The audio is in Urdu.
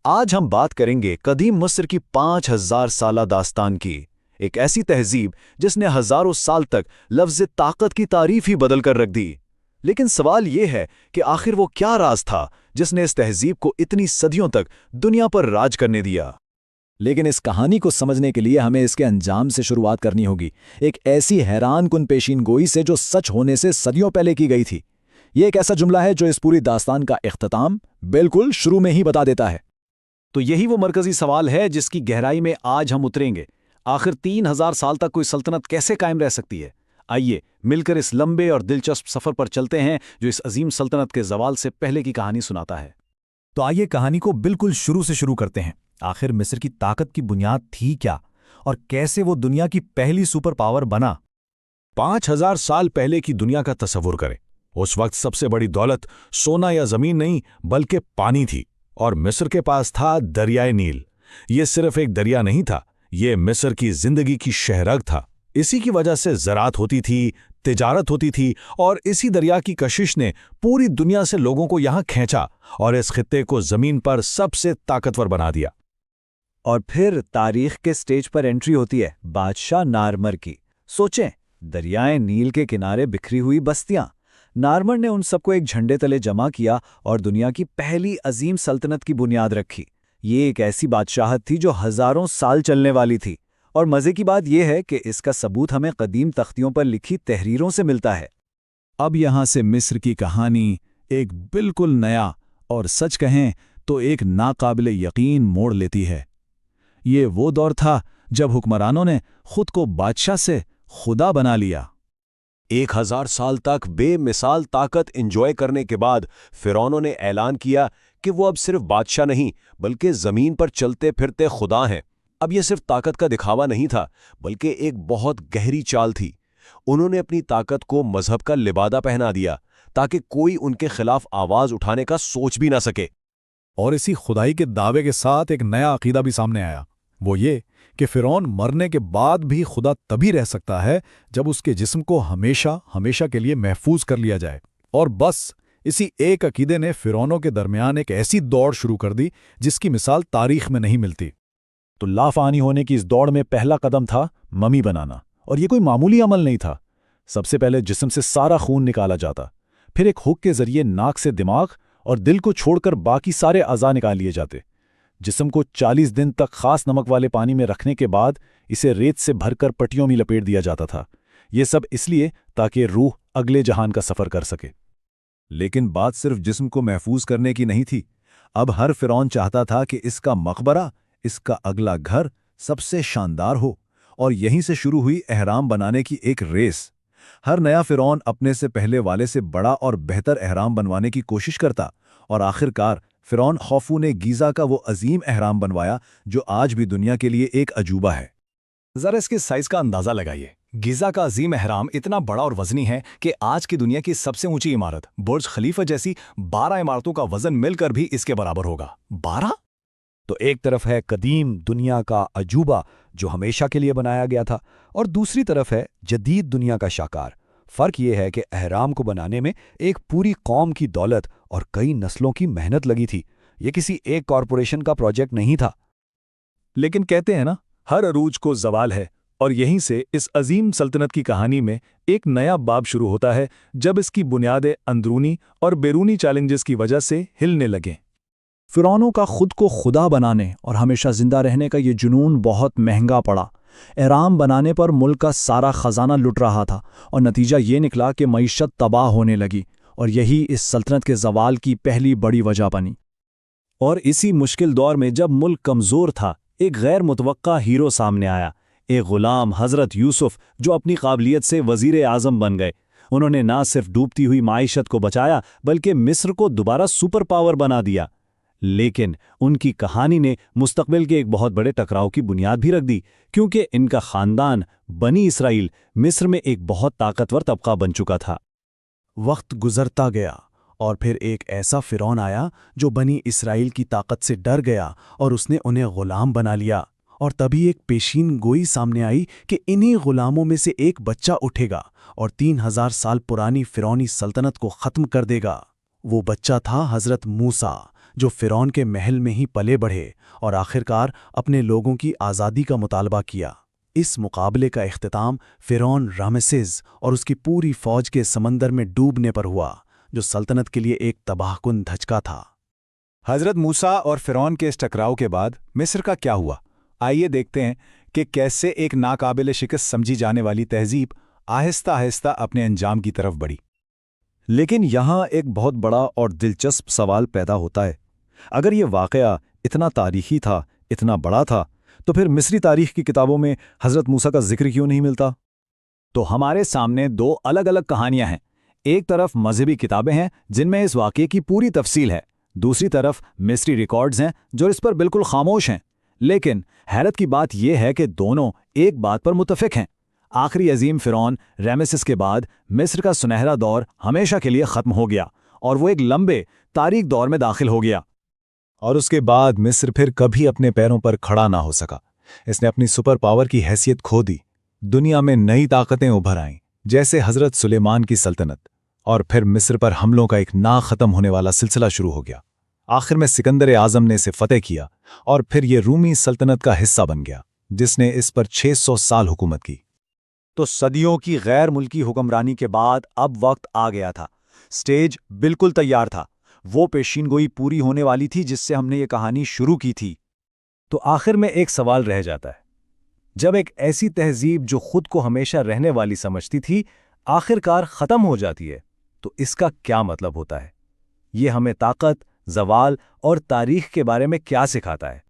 آج ہم بات کریں گے قدیم مصر کی 5000 سالہ داستان کی، ایک ایسی تہذیب جس نے ہزاروں سال تک لفظ طاقت کی تعریف ہی بدل کر رکھ دی۔ لیکن سوال یہ ہے کہ آخر وہ کیا راز تھا جس نے اس تہذیب کو اتنی صدیوں تک دنیا پر راج کرنے دیا؟ لیکن اس کہانی کو سمجھنے کے لیے ہمیں اس کے انجام سے شروعات کرنی ہوگی، ایک ایسی حیران کن پیشین گوئی سے جو سچ ہونے سے صدیوں پہلے کی گئی تھی۔ یہ ایک ایسا جملہ ہے جو اس پوری داستان کا اختتام بالکل شروع میں ہی بتا دیتا ہے۔ تو یہی وہ مرکزی سوال ہے جس کی گہرائی میں آج ہم اتریں گے۔ آخر 3000 سال تک کوئی سلطنت کیسے قائم رہ سکتی ہے؟ آئیے مل کر اس لمبے اور دلچسپ سفر پر چلتے ہیں جو اس عظیم سلطنت کے زوال سے پہلے کی کہانی سناتا ہے۔ تو آئیے کہانی کو بالکل شروع سے شروع کرتے ہیں۔ آخر مصر کی طاقت کی بنیاد تھی کیا اور کیسے وہ دنیا کی پہلی سپر پاور بنا؟ 5000 سال پہلے کی دنیا کا تصور کریں۔ اس وقت سب سے بڑی دولت سونا یا زمین نہیں بلکہ پانی تھی، اور مصر کے پاس تھا دریائے نیل۔ یہ صرف ایک دریا نہیں تھا، یہ مصر کی زندگی کی شہرگ تھا۔ اسی کی وجہ سے زراعت ہوتی تھی، تجارت ہوتی تھی، اور اسی دریا کی کشش نے پوری دنیا سے لوگوں کو یہاں کھینچا اور اس خطے کو زمین پر سب سے طاقتور بنا دیا۔ اور پھر تاریخ کے سٹیج پر انٹری ہوتی ہے بادشاہ نارمر کی۔ سوچیں، دریائے نیل کے کنارے بکھری ہوئی بستیاں۔ نارمر نے ان سب کو ایک جھنڈے تلے جمع کیا اور دنیا کی پہلی عظیم سلطنت کی بنیاد رکھی۔ یہ ایک ایسی بادشاہت تھی جو ہزاروں سال چلنے والی تھی، اور مزے کی بات یہ ہے کہ اس کا ثبوت ہمیں قدیم تختیوں پر لکھی تحریروں سے ملتا ہے۔ اب یہاں سے مصر کی کہانی ایک بالکل نیا اور سچ کہیں تو ایک ناقابل یقین موڑ لیتی ہے۔ یہ وہ دور تھا جب حکمرانوں نے خود کو بادشاہ سے خدا بنا لیا۔ 1000 سال تک بے مثال طاقت انجوائے کرنے کے بعد فرعونوں نے اعلان کیا کہ وہ اب صرف بادشاہ نہیں بلکہ زمین پر چلتے پھرتے خدا ہیں۔ اب یہ صرف طاقت کا دکھاوا نہیں تھا بلکہ ایک بہت گہری چال تھی۔ انہوں نے اپنی طاقت کو مذہب کا لبادہ پہنا دیا تاکہ کوئی ان کے خلاف آواز اٹھانے کا سوچ بھی نہ سکے۔ اور اسی خدائی کے دعوے کے ساتھ ایک نیا عقیدہ بھی سامنے آیا، وہ یہ کہ فرعون مرنے کے بعد بھی خدا تبھی رہ سکتا ہے جب اس کے جسم کو ہمیشہ کے لیے محفوظ کر لیا جائے۔ اور بس اسی ایک عقیدے نے فرعونوں کے درمیان ایک ایسی دوڑ شروع کر دی جس کی مثال تاریخ میں نہیں ملتی۔ تو لافانی ہونے کی اس دوڑ میں پہلا قدم تھا ممی بنانا، اور یہ کوئی معمولی عمل نہیں تھا۔ سب سے پہلے جسم سے سارا خون نکالا جاتا، پھر ایک ہک کے ذریعے ناک سے دماغ اور دل کو چھوڑ کر باقی سارے اعضاء نکال لیے جاتے۔ جسم کو 40 دن تک خاص نمک والے پانی میں رکھنے کے بعد اسے ریت سے بھر کر پٹیوں میں لپیٹ دیا جاتا تھا۔ یہ سب اس لیے تاکہ روح اگلے جہان کا سفر کر سکے۔ لیکن بات صرف جسم کو محفوظ کرنے کی نہیں تھی، اب ہر فرعون چاہتا تھا کہ اس کا مقبرہ، اس کا اگلا گھر سب سے شاندار ہو، اور یہیں سے شروع ہوئی احرام بنانے کی ایک ریس۔ ہر نیا فرعون اپنے سے پہلے والے سے بڑا اور بہتر احرام بنوانے کی کوشش کرتا، اور آخرکار فرعون خوفو نے گیزا کا وہ عظیم احرام بنوایا جو آج بھی دنیا کے لیے ایک عجوبہ ہے۔ ذرا اس کے سائز کا اندازہ لگائیے۔ گیزا کا عظیم احرام اتنا بڑا اور وزنی ہے کہ آج کی دنیا کی سب سے اونچی عمارت برج خلیفہ جیسی 12 عمارتوں کا وزن مل کر بھی اس کے برابر ہوگا۔ 12؟ تو ایک طرف ہے قدیم دنیا کا عجوبہ جو ہمیشہ کے لیے بنایا گیا تھا، اور دوسری طرف ہے جدید دنیا کا شاہکار۔ فرق یہ ہے کہ احرام کو بنانے میں ایک پوری قوم کی دولت اور کئی نسلوں کی محنت لگی تھی۔ یہ کسی ایک کارپوریشن کا پروجیکٹ نہیں تھا۔ لیکن کہتے ہیں نا، ہر عروج کو زوال ہے، اور یہیں سے اس عظیم سلطنت کی کہانی میں ایک نیا باب شروع ہوتا ہے جب اس کی بنیادیں اندرونی اور بیرونی چیلنجز کی وجہ سے ہلنے لگیں۔ فرعونوں کا خود کو خدا بنانے اور ہمیشہ زندہ رہنے کا یہ جنون بہت مہنگا پڑا۔ احرام بنانے پر ملک کا سارا خزانہ لٹ رہا تھا، اور نتیجہ یہ نکلا کہ معیشت تباہ ہونے لگی، اور یہی اس سلطنت کے زوال کی پہلی بڑی وجہ بنی۔ اور اسی مشکل دور میں جب ملک کمزور تھا، ایک غیر متوقع ہیرو سامنے آیا، ایک غلام حضرت یوسف جو اپنی قابلیت سے وزیر اعظم بن گئے۔ انہوں نے نہ صرف ڈوبتی ہوئی معیشت کو بچایا بلکہ مصر کو دوبارہ سپر پاور بنا دیا۔ لیکن ان کی کہانی نے مستقبل کے ایک بہت بڑے ٹکراؤ کی بنیاد بھی رکھ دی، کیونکہ ان کا خاندان بنی اسرائیل مصر میں ایک بہت طاقتور طبقہ بن چکا تھا۔ وقت گزرتا گیا، اور پھر ایک ایسا فرعون آیا جو بنی اسرائیل کی طاقت سے ڈر گیا اور اس نے انہیں غلام بنا لیا۔ اور تبھی ایک پیشین گوئی سامنے آئی کہ انہی غلاموں میں سے ایک بچہ اٹھے گا اور 3000 سال پرانی فرعونی سلطنت کو ختم کر دے گا۔ وہ بچہ تھا حضرت موسیٰ، جو فرعون کے محل میں ہی پلے بڑھے اور آخرکار اپنے لوگوں کی آزادی کا مطالبہ کیا۔ اس مقابلے کا اختتام فرعون رامسیس اور اس کی پوری فوج کے سمندر میں ڈوبنے پر ہوا، جو سلطنت کے لیے ایک تباہ کن دھچکا تھا۔ حضرت موسیٰ اور فرعون کے اس ٹکراؤ کے بعد مصر کا کیا ہوا؟ آئیے دیکھتے ہیں کہ کیسے ایک ناقابل شکست سمجھی جانے والی تہذیب آہستہ آہستہ اپنے انجام کی طرف بڑھی۔ لیکن یہاں ایک بہت بڑا اور دلچسپ سوال پیدا ہوتا ہے۔ اگر یہ واقعہ اتنا تاریخی تھا، اتنا بڑا تھا، تو پھر مصری تاریخ کی کتابوں میں حضرت موسیٰ کا ذکر کیوں نہیں ملتا؟ تو ہمارے سامنے دو الگ الگ کہانیاں ہیں۔ ایک طرف مذہبی کتابیں ہیں جن میں اس واقعے کی پوری تفصیل ہے، دوسری طرف مصری ریکارڈز ہیں جو اس پر بالکل خاموش ہیں۔ لیکن حیرت کی بات یہ ہے کہ دونوں ایک بات پر متفق ہیں۔ آخری عظیم فرعون رامسیس کے بعد مصر کا سنہرا دور ہمیشہ کے لیے ختم ہو گیا اور وہ ایک لمبے تاریک دور میں داخل ہو گیا۔ اور اس کے بعد مصر پھر کبھی اپنے پیروں پر کھڑا نہ ہو سکا۔ اس نے اپنی سپر پاور کی حیثیت کھو دی۔ دنیا میں نئی طاقتیں ابھر آئیں، جیسے حضرت سلیمان کی سلطنت، اور پھر مصر پر حملوں کا ایک نا ختم ہونے والا سلسلہ شروع ہو گیا۔ آخر میں سکندر اعظم نے اسے فتح کیا اور پھر یہ رومی سلطنت کا حصہ بن گیا، جس نے اس پر 600 سال حکومت کی۔ تو صدیوں کی غیر ملکی حکمرانی کے بعد اب وقت آ گیا تھا۔ سٹیج بالکل تیار تھا، وہ پیشین گوئی پوری ہونے والی تھی جس سے ہم نے یہ کہانی شروع کی تھی۔ تو آخر میں ایک سوال رہ جاتا ہے، جب ایک ایسی تہذیب جو خود کو ہمیشہ رہنے والی سمجھتی تھی آخرکار ختم ہو جاتی ہے، تو اس کا کیا مطلب ہوتا ہے؟ یہ ہمیں طاقت، زوال اور تاریخ کے بارے میں کیا سکھاتا ہے؟